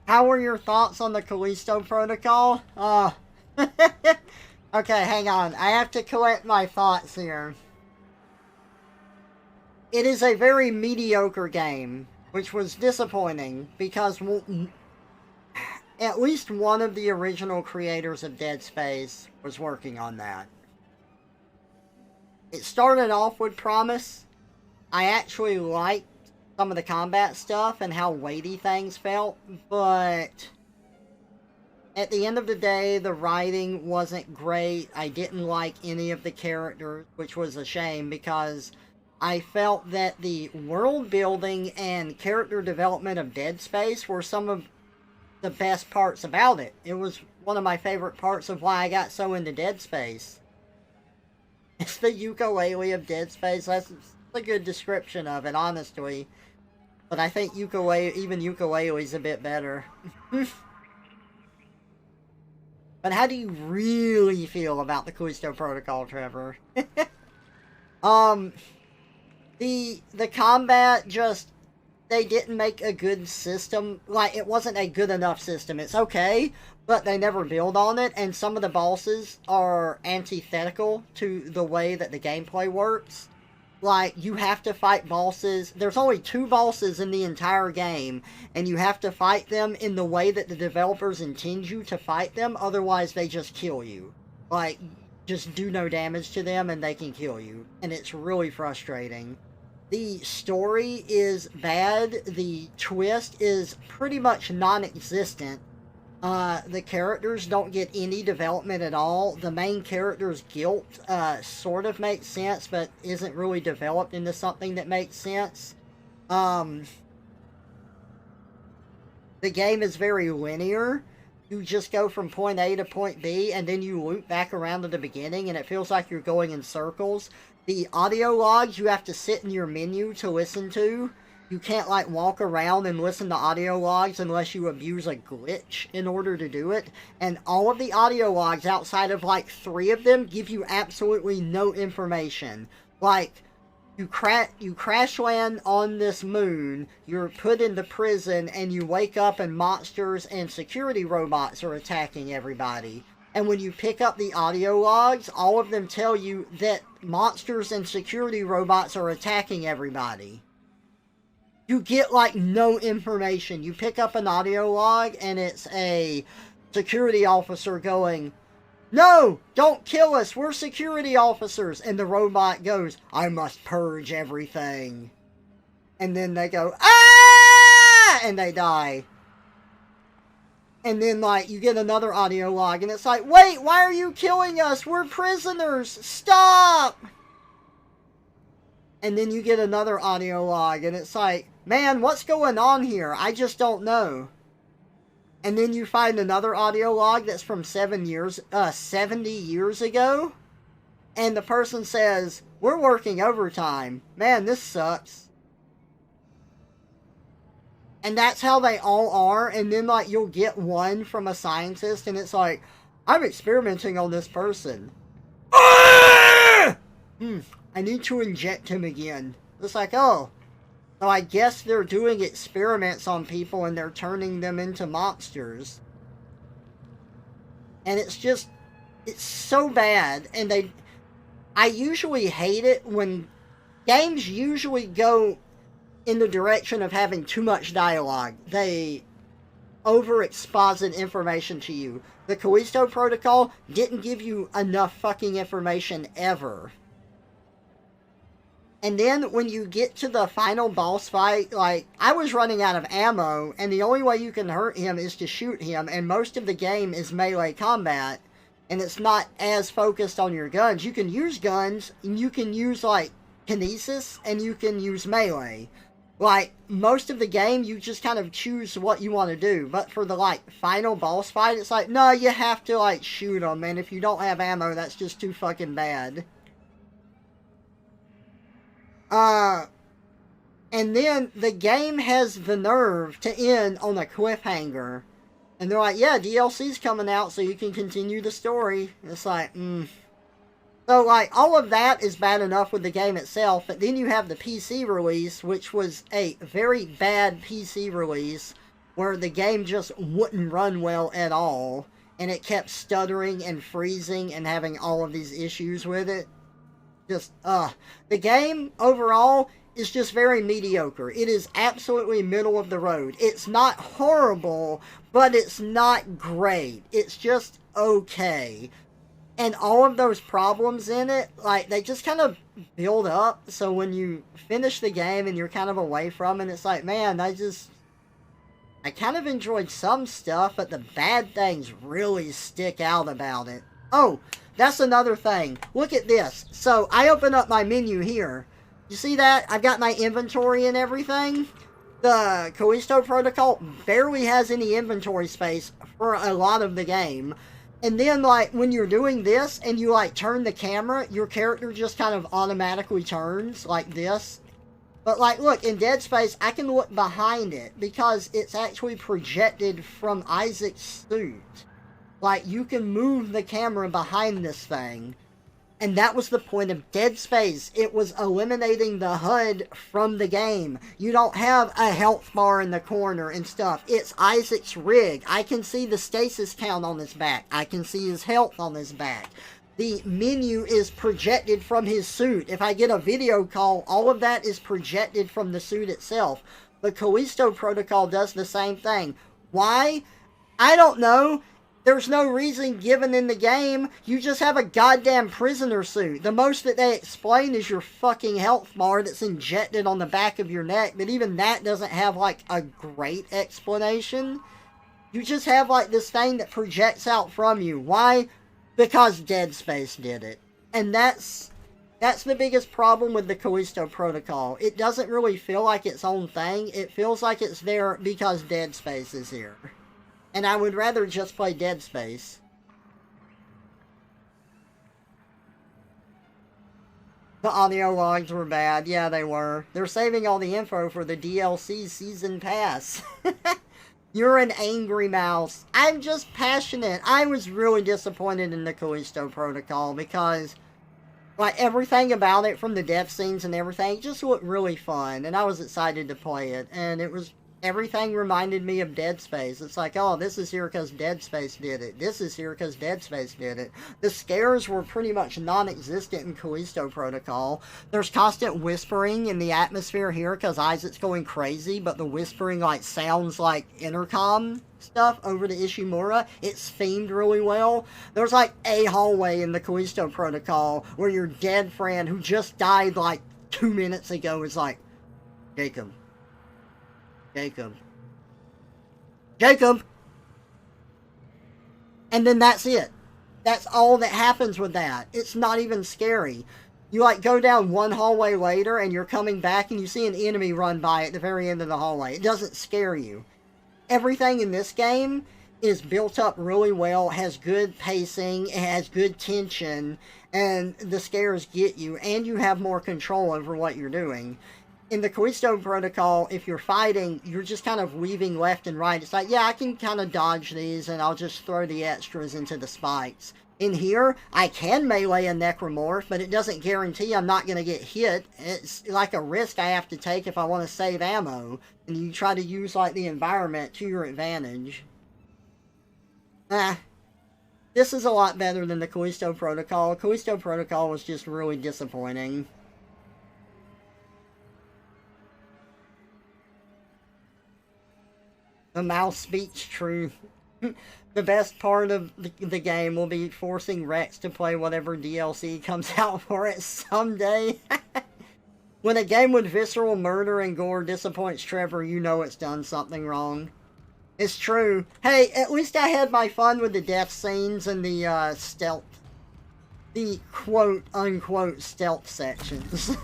How were your thoughts on the Callisto Protocol? Okay, hang on. I have to collect my thoughts here. It is a very mediocre game, which was disappointing because at least one of the original creators of Dead Space was working on that. It started off with promise. I actually liked some of the combat stuff and how weighty things felt, but at the end of the day, the writing wasn't great. I didn't like any of the characters, which was a shame because I felt that the world building and character development of Dead Space were some of the best parts about it. It was one of my favorite parts of why I got so into Dead Space. It's the ukulele of Dead Space. That's a good description of it, honestly. But I think even ukulele is a bit better. But how do you really feel about the Callisto Protocol, Trevor? The combat just, they didn't make a good system. Like, it wasn't a good enough system. It's okay, but they never build on it, and some of the bosses are antithetical to the way that the gameplay works. Like, you have to fight bosses. There's only 2 bosses in the entire game, and you have to fight them in the way that the developers intend you to fight them, otherwise they just kill you. Like, just do no damage to them and they can kill you. And it's really frustrating. The story is bad. The twist is pretty much non-existent. The characters don't get any development at all. The main character's guilt sort of makes sense, but isn't really developed into something that makes sense. The game is very linear. You just go from point A to point B, and then you loop back around to the beginning, and it feels like you're going in circles. The audio logs you have to sit in your menu to listen to. You can't, like, walk around and listen to audio logs unless you abuse a glitch in order to do it. And all of the audio logs, outside of, like, 3 of them, give you absolutely no information. Like, you crash land on this moon, you're put into prison, and you wake up and monsters and security robots are attacking everybody. And when you pick up the audio logs, all of them tell you that monsters and security robots are attacking everybody. You get, like, no information. You pick up an audio log, and it's a security officer going, "No! Don't kill us! We're security officers!" And the robot goes, "I must purge everything." And then they go, "Ah!" And they die. And then, like, you get another audio log, and it's like, "Wait, why are you killing us? We're prisoners! Stop!" And then you get another audio log, and it's like, "Man, what's going on here? I just don't know." And then you find another audio log that's from 70 years ago. And the person says, "We're working overtime. Man, this sucks." And that's how they all are. And then, like, you'll get one from a scientist, and it's like, "I'm experimenting on this person." I need to inject him again. It's like, oh. So I guess they're doing experiments on people and they're turning them into monsters. And it's just, it's so bad. And I usually hate it when games usually go in the direction of having too much dialogue. They over-exposit information to you. The Callisto Protocol didn't give you enough fucking information ever. And then when you get to the final boss fight, like, I was running out of ammo, and the only way you can hurt him is to shoot him, and most of the game is melee combat, and it's not as focused on your guns. You can use guns, and you can use, like, kinesis, and you can use melee. Like, most of the game, you just kind of choose what you want to do, but for the, like, final boss fight, it's like, no, you have to, like, shoot them, and if you don't have ammo, that's just too fucking bad. And then the game has the nerve to end on a cliffhanger. And they're like, yeah, DLC's coming out so you can continue the story. It's like, So, like, all of that is bad enough with the game itself, but then you have the PC release, which was a very bad PC release. where the game just wouldn't run well at all, and it kept stuttering and freezing and having all of these issues with it. Just, the game overall is just very mediocre. It is absolutely middle of the road. It's not horrible, but it's not great. It's just okay. And all of those problems in it, like, they just kind of build up. So when you finish the game and you're kind of away from it, it's like, man, I kind of enjoyed some stuff, but the bad things really stick out about it. Oh, that's another thing. Look at this. So I open up my menu here. You see that? I've got my inventory and everything. The Callisto Protocol barely has any inventory space for a lot of the game. And then, like, when you're doing this and you, like, turn the camera, your character just kind of automatically turns like this. But, like, look, in Dead Space, I can look behind it because it's actually projected from Isaac's suit. Like, you can move the camera behind this thing. And that was the point of Dead Space. It was eliminating the HUD from the game. You don't have a health bar in the corner and stuff. It's Isaac's rig. I can see the stasis count on his back. I can see his health on his back. The menu is projected from his suit. If I get a video call, all of that is projected from the suit itself. The Callisto Protocol does the same thing. Why? I don't know. There's no reason given in the game. You just have a goddamn prisoner suit. The most that they explain is your fucking health bar that's injected on the back of your neck. But even that doesn't have, like, a great explanation. You just have, like, this thing that projects out from you. Why? Because Dead Space did it. And that's the biggest problem with the Callisto Protocol. It doesn't really feel like its own thing. It feels like it's there because Dead Space is here. And I would rather just play Dead Space. The audio logs were bad. Yeah, they were. They're saving all the info for the DLC Season Pass. You're an angry mouse. I'm just passionate. I was really disappointed in the Callisto Protocol because, like, everything about it, from the death scenes and everything, just looked really fun. And I was excited to play it. And it was... everything reminded me of Dead Space. It's like, oh, this is here because Dead Space did it. This is here because Dead Space did it. The scares were pretty much non-existent in Callisto Protocol. There's constant whispering in the atmosphere here because Isaac's going crazy, but the whispering, like, sounds like intercom stuff over to Ishimura. It's themed really well. There's, like, a hallway in the Callisto Protocol where your dead friend who just died, like, 2 minutes ago is like, Jacob. Jacob! And then that's it. That's all that happens with that. It's not even scary. You, like, go down one hallway later and you're coming back and you see an enemy run by at the very end of the hallway. It doesn't scare you. Everything in this game is built up really well, has good pacing, it has good tension, and the scares get you, and you have more control over what you're doing. In the Callisto Protocol, if you're fighting, you're just kind of weaving left and right. It's like, yeah, I can kind of dodge these, and I'll just throw the extras into the spikes. In here, I can melee a necromorph, but it doesn't guarantee I'm not going to get hit. It's like a risk I have to take if I want to save ammo. And you try to use, like, the environment to your advantage. This is a lot better than the Callisto Protocol. Callisto Protocol was just really disappointing. The mouse speaks truth. The best part of the game will be forcing Rex to play whatever DLC comes out for it someday. When a game with visceral murder and gore disappoints Trevor, you know it's done something wrong. It's true. Hey, at least I had my fun with the death scenes and the stealth. The quote-unquote stealth sections.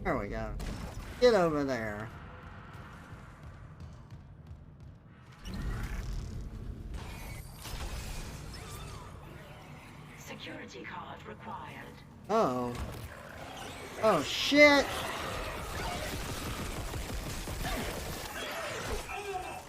There we go. Get over there. Security card required. Oh. Oh shit!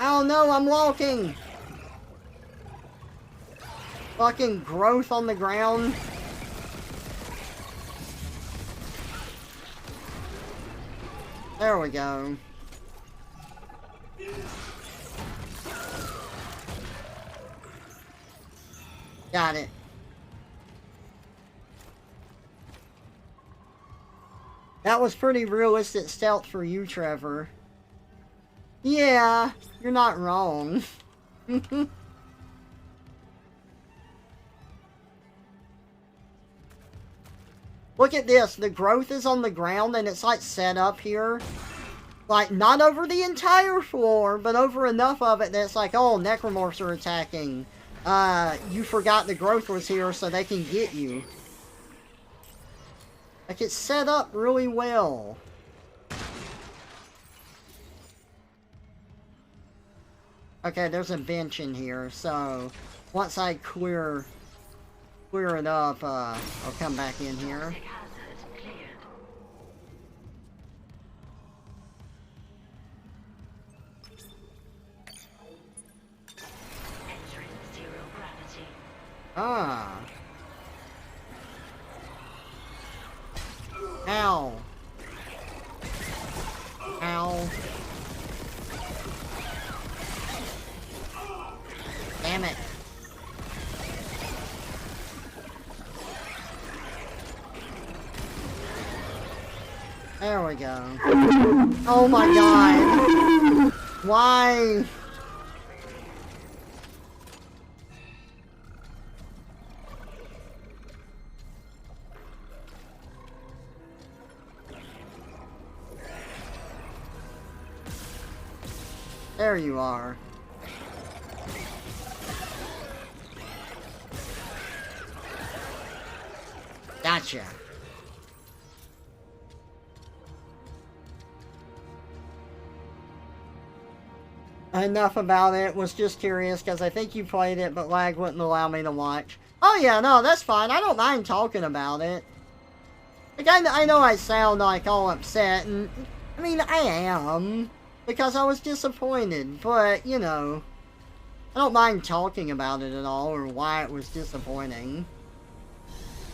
Oh no, I'm walking! Fucking growth on the ground. There we go. Got it. That was pretty realistic stealth for you, Trevor. Yeah, you're not wrong. Look at this. The growth is on the ground and it's like set up here. Like, not over the entire floor, but over enough of it that it's like, oh, necromorphs are attacking. You forgot the growth was here so they can get you. Like, it's set up really well. Okay, there's a bench in here, so once I clear it up, I'll come back in here. Ah. Ow. Ow. Damn it. There we go. Oh my god. Why? There you are. Gotcha. Enough about it. Was just curious because I think you played it, but lag wouldn't allow me to watch. Oh yeah, no, that's fine. I don't mind talking about it. Like, I know I sound like all upset, and I mean, I am. Because I was disappointed, but, you know, I don't mind talking about it at all, or why it was disappointing.